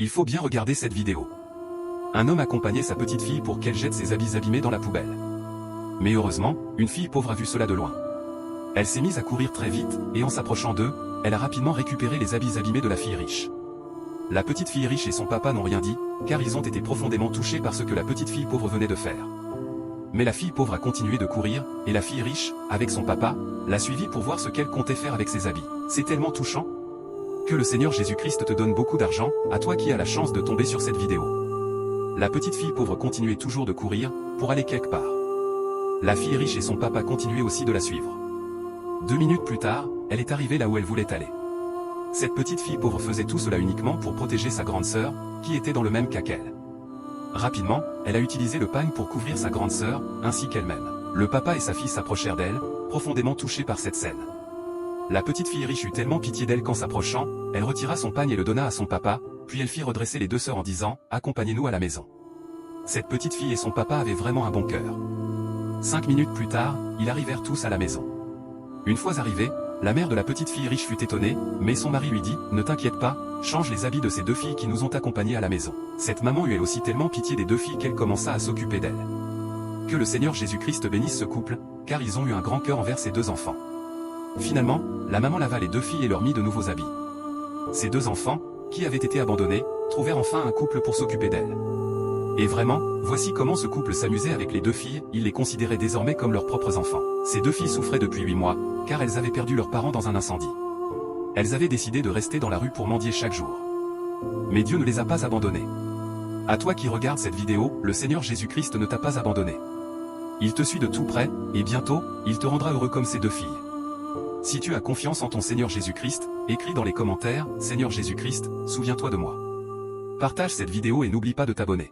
Il faut bien regarder cette vidéo. Un homme accompagnait sa petite fille pour qu'elle jette ses habits abîmés dans la poubelle. Mais heureusement, une fille pauvre a vu cela de loin. Elle s'est mise à courir très vite, et en s'approchant d'eux, elle a rapidement récupéré les habits abîmés de la fille riche. La petite fille riche et son papa n'ont rien dit, car ils ont été profondément touchés par ce que la petite fille pauvre venait de faire. Mais la fille pauvre a continué de courir, et la fille riche, avec son papa, l'a suivie pour voir ce qu'elle comptait faire avec ses habits. C'est tellement touchant. Que le Seigneur Jésus-Christ te donne beaucoup d'argent, à toi qui as la chance de tomber sur cette vidéo. La petite fille pauvre continuait toujours de courir, pour aller quelque part. La fille riche et son papa continuaient aussi de la suivre. 2 minutes plus tard, elle est arrivée là où elle voulait aller. Cette petite fille pauvre faisait tout cela uniquement pour protéger sa grande sœur, qui était dans le même cas qu'elle. Rapidement, elle a utilisé le pagne pour couvrir sa grande sœur, ainsi qu'elle-même. Le papa et sa fille s'approchèrent d'elle, profondément touchés par cette scène. La petite fille riche eut tellement pitié d'elle qu'en s'approchant, elle retira son pagne et le donna à son papa, puis elle fit redresser les deux sœurs en disant « Accompagnez-nous à la maison ». Cette petite fille et son papa avaient vraiment un bon cœur. 5 minutes plus tard, ils arrivèrent tous à la maison. Une fois arrivés, la mère de la petite fille riche fut étonnée, mais son mari lui dit « Ne t'inquiète pas, change les habits de ces deux filles qui nous ont accompagnés à la maison ». Cette maman eut elle aussi tellement pitié des deux filles qu'elle commença à s'occuper d'elles. Que le Seigneur Jésus-Christ bénisse ce couple, car ils ont eu un grand cœur envers ces deux enfants. Finalement, la maman lava les deux filles et leur mit de nouveaux habits. Ces deux enfants, qui avaient été abandonnés, trouvèrent enfin un couple pour s'occuper d'elles. Et vraiment, voici comment ce couple s'amusait avec les deux filles, ils les considéraient désormais comme leurs propres enfants. Ces deux filles souffraient depuis 8 mois, car elles avaient perdu leurs parents dans un incendie. Elles avaient décidé de rester dans la rue pour mendier chaque jour. Mais Dieu ne les a pas abandonnées. À toi qui regardes cette vidéo, le Seigneur Jésus-Christ ne t'a pas abandonné. Il te suit de tout près, et bientôt, il te rendra heureux comme ces deux filles. Si tu as confiance en ton Seigneur Jésus-Christ, écris dans les commentaires, Seigneur Jésus-Christ, souviens-toi de moi. Partage cette vidéo et n'oublie pas de t'abonner.